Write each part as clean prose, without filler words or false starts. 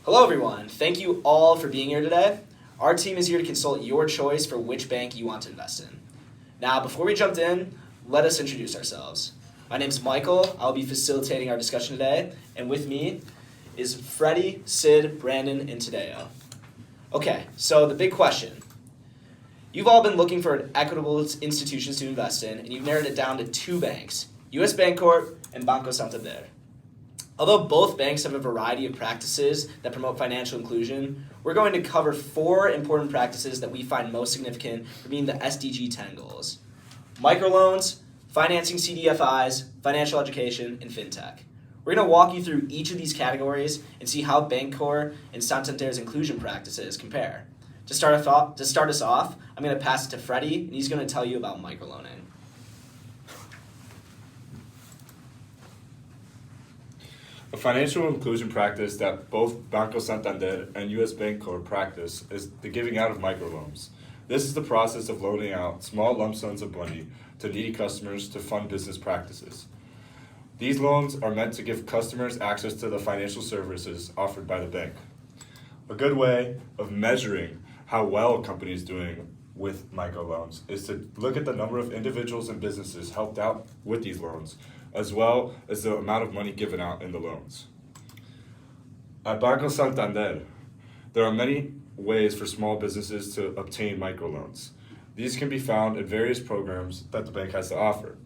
Hello everyone, thank you all for being here today. Our team is here to consult your choice for which bank you want to invest in. Now, before we jump in, let us introduce ourselves. My name is Michael, I'll be facilitating our discussion today, and with me is Freddie, Sid, Brandon, and Tadeo. Okay, so the big question. You've all been looking for equitable institutions to invest in, and you've narrowed it down to two banks, US Bancorp and Banco Santander. Although both banks have a variety of practices that promote financial inclusion, we're going to cover 4 important practices that we find most significant for meeting the SDG 10 goals. Microloans, financing CDFIs, financial education, and fintech. We're going to walk you through each of these categories and see how Bancorp and Santander's inclusion practices compare. To start us off, I'm going to pass it to Freddie, and he's going to tell you about microloaning. A financial inclusion practice that both Banco Santander and US Bancorp practice is the giving out of microloans. This is the process of loaning out small lump sums of money to needy customers to fund business practices. These loans are meant to give customers access to the financial services offered by the bank. A good way of measuring how well a company is doing with microloans is to look at the number of individuals and businesses helped out with these loans, as well as the amount of money given out in the loans. At Banco Santander, there are many ways for small businesses to obtain microloans. These can be found in various programs that the bank has to offer.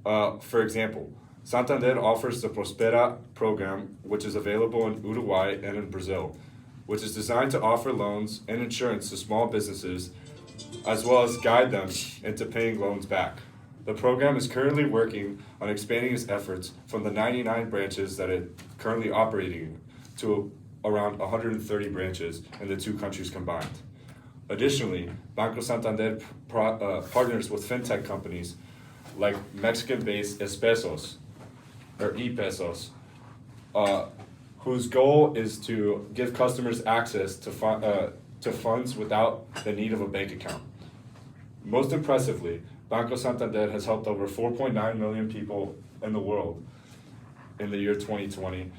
For example, Santander offers the Prospera program, which is available in Uruguay and in Brazil, which is designed to offer loans and insurance to small businesses, as well as guide them into paying loans back. The program is currently working on expanding its efforts from the 99 branches that it currently operating to around 130 branches in the 2 countries combined. Additionally, Banco Santander partners with fintech companies like Mexican-based Espesos, or e-pesos, whose goal is to give customers access to funds without the need of a bank account. Most impressively, Banco Santander has helped over 4.9 million people in the world in the year 2020,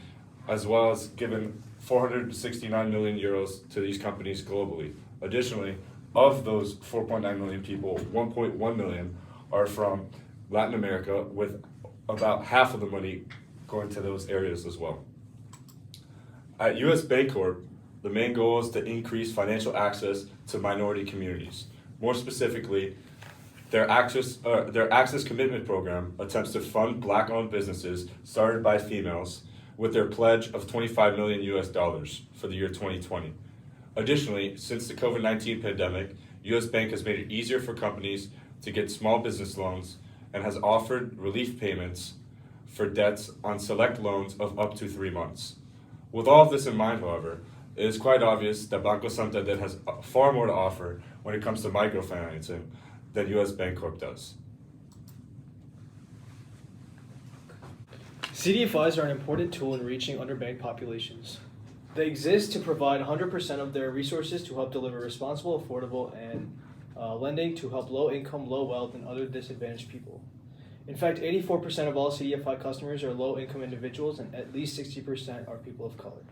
as well as given 469 million euros to these companies globally. Additionally, of those 4.9 million people, 1.1 million are from Latin America, with about half of the money going to those areas as well. At US Bancorp, the main goal is to increase financial access to minority communities. More specifically, their access commitment program attempts to fund Black-owned businesses started by females with their pledge of $25 million for the year 2020. Additionally, since the COVID-19 pandemic, US Bank has made it easier for companies to get small business loans and has offered relief payments for debts on select loans of up to 3 months. With all of this in mind, however, it is quite obvious that Banco Santander has far more to offer when it comes to microfinancing than US Bancorp does. CDFIs are an important tool in reaching underbanked populations. They exist to provide 100% of their resources to help deliver responsible, affordable, and lending to help low-income, low-wealth, and other disadvantaged people. In fact, 84% of all CDFI customers are low-income individuals, and at least 60% are people of color.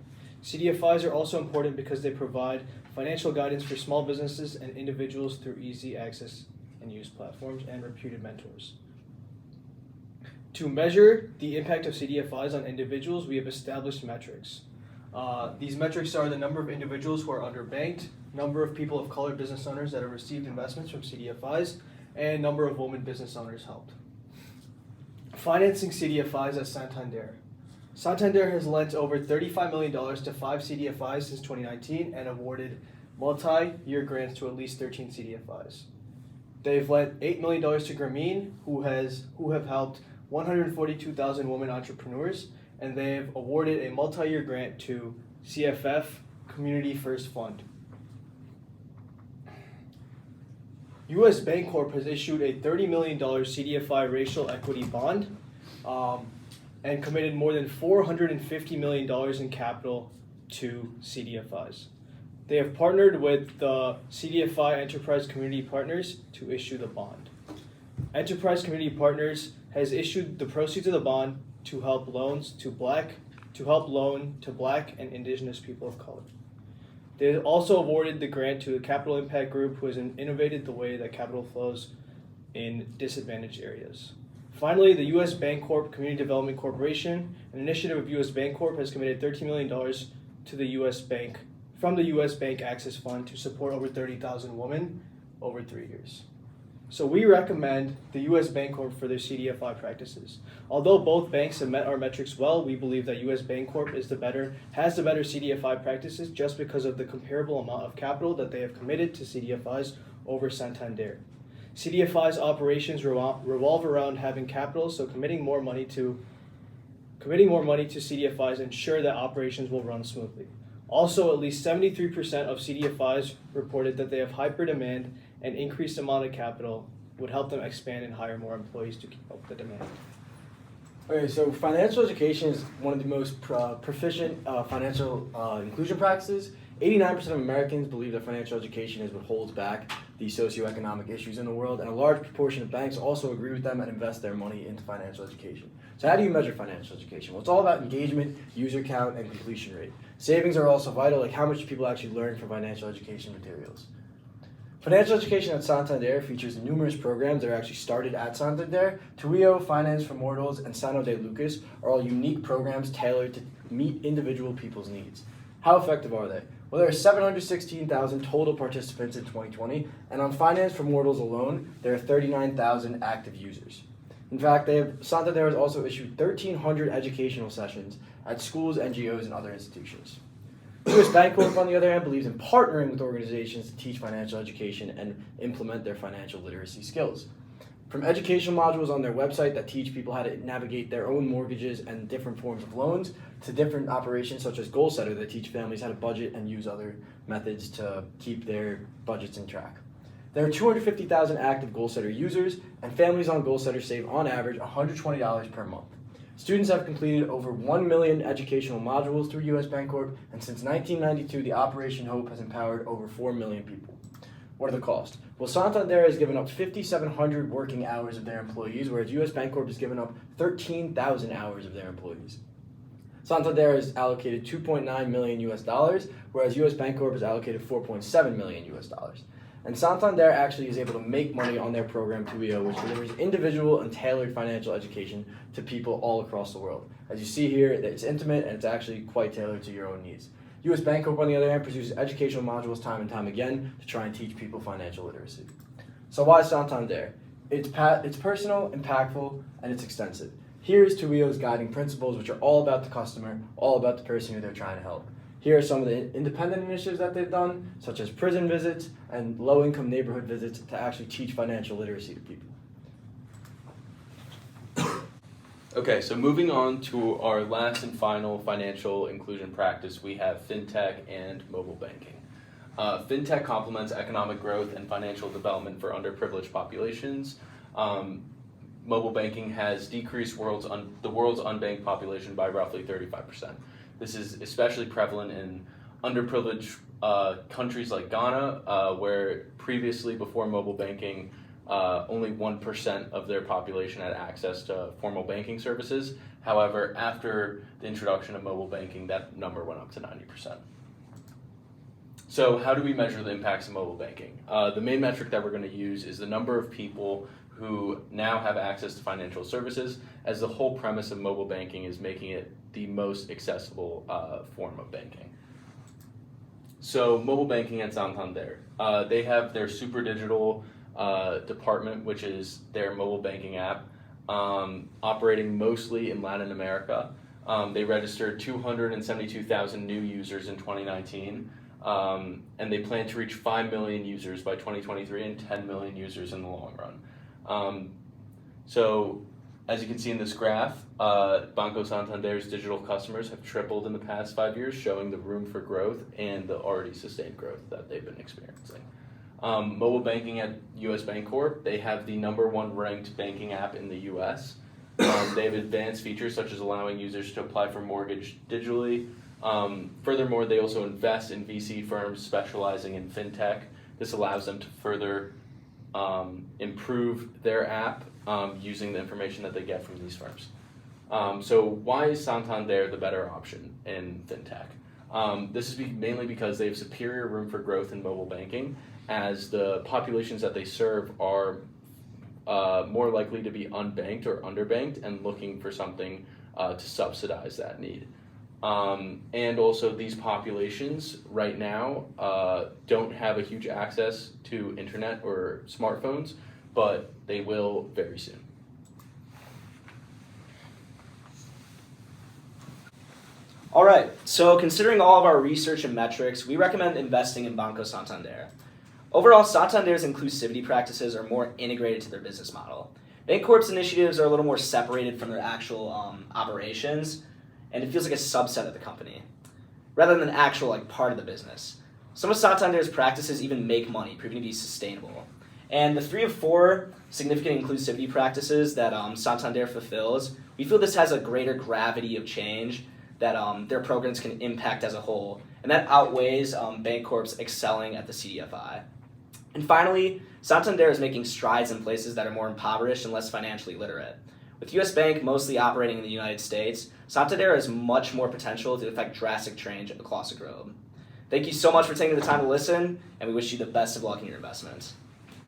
CDFIs are also important because they provide financial guidance for small businesses and individuals through easy access and use platforms and reputed mentors. To measure the impact of CDFIs on individuals, we have established metrics. These metrics are the number of individuals who are underbanked, number of people of color business owners that have received investments from CDFIs, and number of women business owners helped. Financing CDFIs at Santander. Santander has lent over $35 million to 5 CDFIs since 2019 and awarded multi-year grants to at least 13 CDFIs. They've lent $8 million to Grameen, who have helped 142,000 women entrepreneurs, and they've awarded a multi-year grant to CFF, Community First Fund. US Bancorp has issued a $30 million CDFI racial equity bond and committed more than $450 million in capital to CDFIs. They have partnered with the CDFI Enterprise Community Partners to issue the bond. Enterprise Community Partners has issued the proceeds of the bond to help loans to Black, to help loan to Black and Indigenous people of color. They also awarded the grant to the Capital Impact Group, who has innovated the way that capital flows in disadvantaged areas. Finally, the U.S. Bancorp Community Development Corporation, an initiative of U.S. Bancorp, has committed $13 million to the U.S. Bank from the U.S. Bank Access Fund to support over 30,000 women over 3 years. So we recommend the U.S. Bancorp for their CDFI practices. Although both banks have met our metrics well, we believe that U.S. Bancorp has the better CDFI practices just because of the comparable amount of capital that they have committed to CDFIs over Santander. CDFI's operations revolve around having capital, so committing more money to CDFIs ensure that operations will run smoothly. Also, at least 73% of CDFIs reported that they have hyper demand and increased amount of capital would help them expand and hire more employees to keep up with the demand. Okay, so financial education is one of the most proficient financial inclusion practices. 89% of Americans believe that financial education is what holds back the socioeconomic issues in the world, and a large proportion of banks also agree with them and invest their money into financial education. So how do you measure financial education? Well, it's all about engagement, user count, and completion rate. Savings are also vital, like how much people actually learn from financial education materials. Financial education at Santander features numerous programs that are actually started at Santander. Tadeo, Finance for Mortals, and Sano de Lucas are all unique programs tailored to meet individual people's needs. How effective are they? Well, there are 716,000 total participants in 2020, and on Finance for Mortals alone, there are 39,000 active users. In fact, Santander has also issued 1,300 educational sessions at schools, NGOs, and other institutions. U.S. Bancorp, on the other hand, believes in partnering with organizations to teach financial education and implement their financial literacy skills. From educational modules on their website that teach people how to navigate their own mortgages and different forms of loans, to different operations such as Goal Setter that teach families how to budget and use other methods to keep their budgets in track. There are 250,000 active Goal Setter users, and families on Goal Setter save on average $120 per month. Students have completed over 1 million educational modules through U.S. Bancorp, and since 1992, the Operation Hope has empowered over 4 million people. What are the costs? Well, Santander has given up 5,700 working hours of their employees, whereas U.S. Bancorp has given up 13,000 hours of their employees. Santander has allocated $2.9 million US dollars, whereas U.S. Bancorp has allocated $4.7 million US dollars. And Santander actually is able to make money on their program Tadeo, which delivers individual and tailored financial education to people all across the world. As you see here, it's intimate and it's actually quite tailored to your own needs. U.S. Bancorp, on the other hand, produces educational modules time and time again to try and teach people financial literacy. So why Santander? It's personal, impactful, and it's extensive. Here is Tadeo's guiding principles, which are all about the customer, all about the person who they're trying to help. Here are some of the independent initiatives that they've done, such as prison visits and low-income neighborhood visits to actually teach financial literacy to people. Okay, so moving on to our last and final financial inclusion practice, we have fintech and mobile banking. Fintech complements economic growth and financial development for underprivileged populations. Mobile banking has decreased the world's unbanked population by roughly 35%. This is especially prevalent in underprivileged countries like Ghana, where previously, before mobile banking, only 1% of their population had access to formal banking services. However, after the introduction of mobile banking, that number went up to 90%. So how do we measure the impacts of mobile banking? The main metric that we're going to use is the number of people who now have access to financial services, as the whole premise of mobile banking is making it the most accessible form of banking. So mobile banking at Santander, they have their super digital department, which is their mobile banking app, operating mostly in Latin America. They registered 272,000 new users in 2019, and they plan to reach 5 million users by 2023 and 10 million users in the long run. So as you can see in this graph, Banco Santander's digital customers have tripled in the past 5 years, showing the room for growth and the already sustained growth that they've been experiencing. Mobile banking at U.S. Bancorp, they have the #1 ranked banking app in the U.S. They have advanced features such as allowing users to apply for mortgage digitally. Furthermore, they also invest in VC firms specializing in fintech. This allows them to further improve their app using the information that they get from these firms. So why is Santander the better option in fintech? This is mainly because they have superior room for growth in mobile banking, as the populations that they serve are more likely to be unbanked or underbanked and looking for something to subsidize that need. And also these populations right now don't have a huge access to internet or smartphones, but they will very soon. All right, so considering all of our research and metrics, we recommend investing in Banco Santander. Overall, Santander's inclusivity practices are more integrated to their business model. Bancorp's initiatives are a little more separated from their actual operations, and it feels like a subset of the company, rather than an actual part of the business. Some of Santander's practices even make money, proving to be sustainable. And the 3 of 4 significant inclusivity practices that Santander fulfills, we feel this has a greater gravity of change that their programs can impact as a whole, and that outweighs Bancorp's excelling at the CDFI. And finally, Santander is making strides in places that are more impoverished and less financially literate. With US Bank mostly operating in the United States, Santander has much more potential to affect drastic change across the globe. Thank you so much for taking the time to listen, and we wish you the best of luck in your investments.